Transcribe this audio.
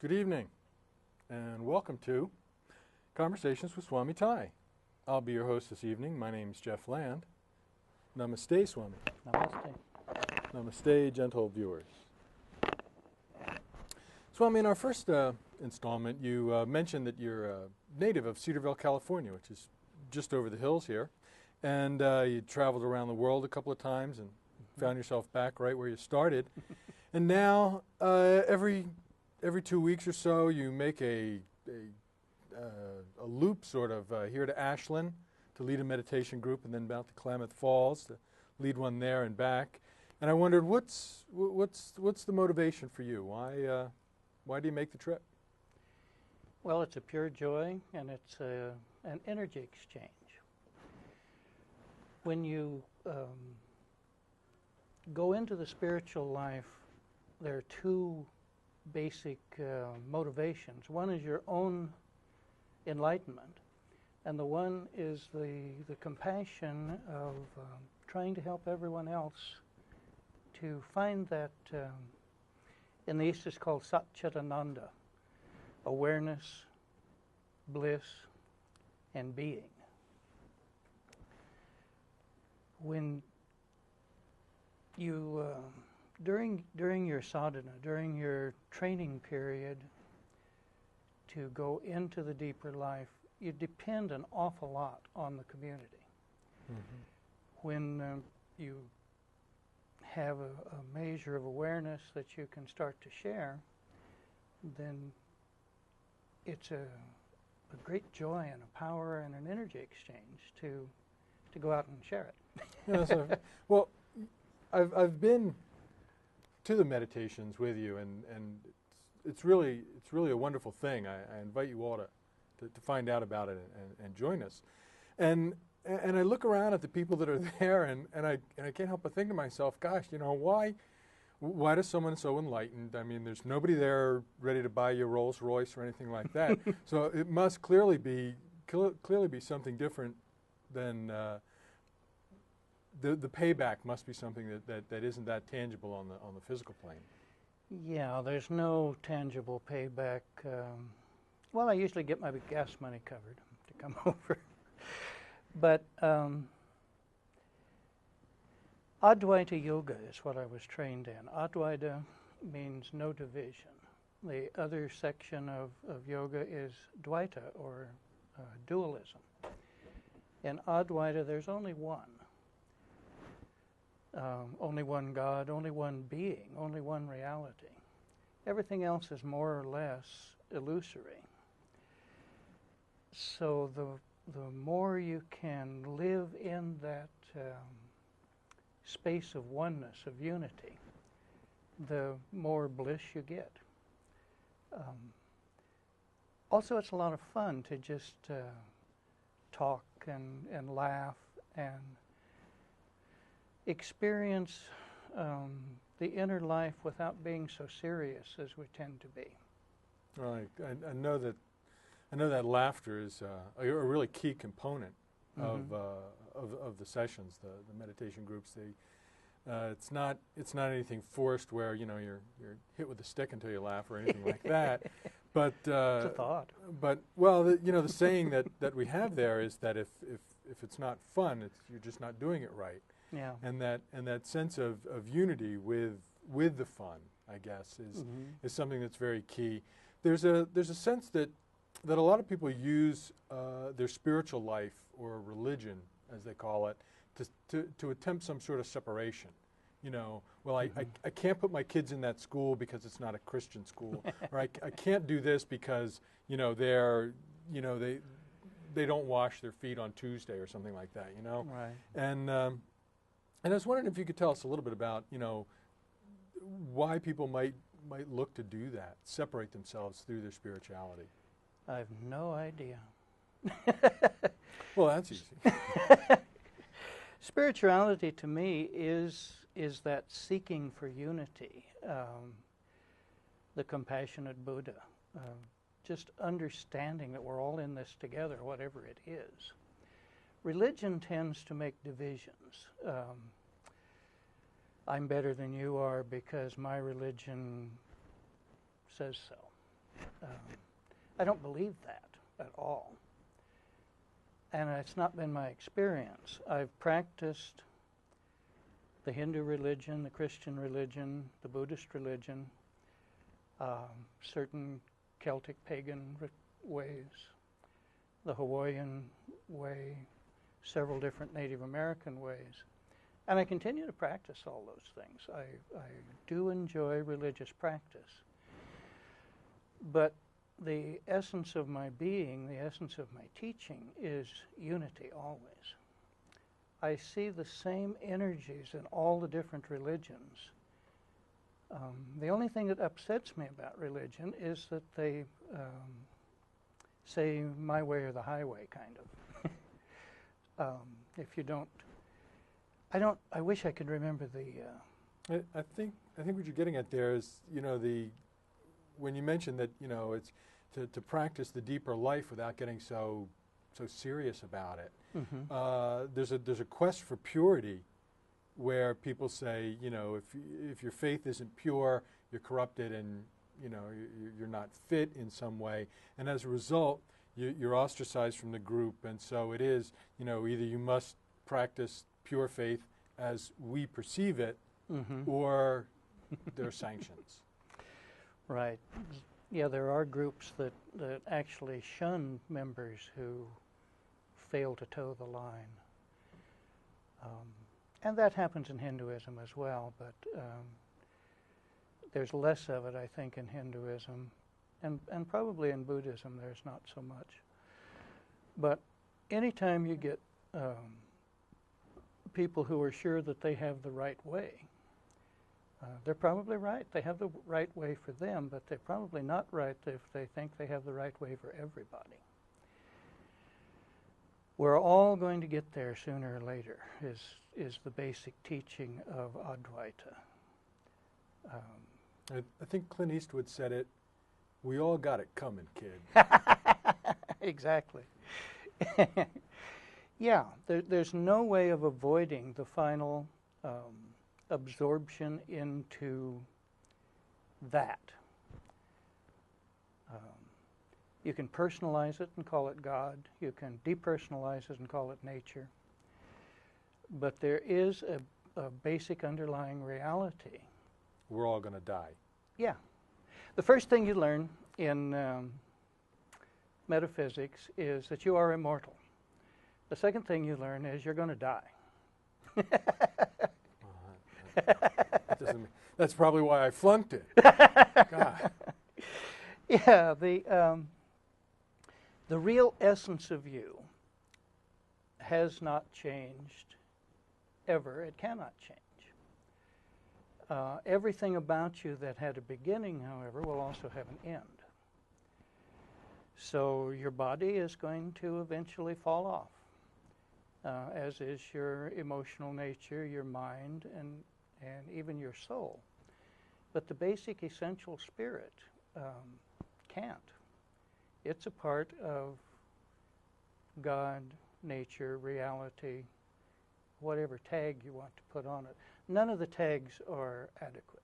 Good evening, and welcome to Conversations with Swami Ty. I'll be your host this evening. My name is Jeff Land. Namaste, Swami. Namaste. Namaste, gentle viewers. Swami, in our first installment, you mentioned that you're a native of Cedarville, California, which is just over the hills here, and you traveled around the world a couple of times and found yourself back right where you started. And now, every 2 weeks or so, you make a loop sort of here to Ashland to lead a meditation group, and then back to Klamath Falls to lead one there and back. And I wondered, what's the motivation for you? Why do you make the trip? Well, it's a pure joy, and it's an energy exchange. When you go into the spiritual life, there are two basic motivations. One is your own enlightenment, and the one is the compassion of trying to help everyone else to find that, in the East it's called Satchitananda, awareness, bliss, and being. When you during your sadhana, during your training period to go into the deeper life, you depend an awful lot on the community. Mm-hmm. When you have a measure of awareness that you can start to share, then it's a great joy and a power and an energy exchange to go out and share it. Yeah, so, well, I've been to the meditations with you, and it's really a wonderful thing. I invite you all to find out about it and join us. And I look around at the people that are there, and I can't help but think to myself, gosh, you know, why does someone so enlightened? I mean, there's nobody there ready to buy you a Rolls Royce or anything like that. So it must clearly be something different than the payback must be something that isn't that tangible on the physical plane. Yeah, there's no tangible payback. Well, I usually get my gas money covered to come over. But Advaita Yoga is what I was trained in. Advaita means no division. The other section of yoga is Dvaita, or dualism. In Advaita, there's only one. Only one God, only one being, only one reality. Everything else is more or less illusory. So the more you can live in that space of oneness, of unity, the more bliss you get. Also, it's a lot of fun to just talk and laugh and experience the inner life without being so serious as we tend to be. Right. I know that laughter is a really key component of the sessions, the meditation groups. It's not anything forced where you're hit with a stick until you laugh or anything like that. But it's a thought. But well, the saying that we have there is that if it's not fun, you're just not doing it right. Yeah. And that sense of unity with the fun, I guess, is something that's very key. There's a sense that a lot of people use their spiritual life, or religion, as they call it, to attempt some sort of separation. Well, I can't put my kids in that school because it's not a Christian school, or I can't do this because they don't wash their feet on Tuesday or something like that. Right. And I was wondering if you could tell us a little bit about, why people might look to do that, separate themselves through their spirituality. I have no idea. Well, that's easy. Spirituality to me is that seeking for unity, the compassionate Buddha, just understanding that we're all in this together, whatever it is. Religion tends to make divisions. I'm better than you are because my religion says so. I don't believe that at all. And it's not been my experience. I've practiced the Hindu religion, the Christian religion, the Buddhist religion, certain Celtic pagan ways, the Hawaiian way, several different Native American ways. And I continue to practice all those things. I do enjoy religious practice. But the essence of my being, the essence of my teaching is unity always. I see the same energies in all the different religions. The only thing that upsets me about religion is that they say my way or the highway, kind of. If you don't, I wish I could remember the. I think what you're getting at there is, when you mentioned that, it's to practice the deeper life without getting so serious about it. Mm-hmm. There's a quest for purity, where people say, if your faith isn't pure, you're corrupted, and you're not fit in some way, and as a result, you're ostracized from the group. And so it is, either you must practice pure faith as we perceive it, Mm-hmm. or there are sanctions. Right. Yeah, there are groups that actually shun members who fail to toe the line. And that happens in Hinduism as well, but there's less of it, I think, in Hinduism. And probably in Buddhism there's not so much. But anytime you get people who are sure that they have the right way, they're probably right. They have the right way for them, but they're probably not right if they think they have the right way for everybody. We're all going to get there sooner or later, is the basic teaching of Advaita. I think Clint Eastwood said it, we all got it coming, kid. Exactly. Yeah, there's no way of avoiding the final absorption into that. You can personalize it and call it God. You can depersonalize it and call it nature. But there is a basic underlying reality. We're all going to die. Yeah. The first thing you learn in metaphysics is that you are immortal. The second thing you learn is you're going to die. That's probably why I flunked it. God. Yeah, the real essence of you has not changed ever. It cannot change. Everything about you that had a beginning, however, will also have an end. So your body is going to eventually fall off, as is your emotional nature, your mind, and even your soul. But the basic essential spirit can't. It's a part of God, nature, reality, whatever tag you want to put on it. None of the tags are adequate.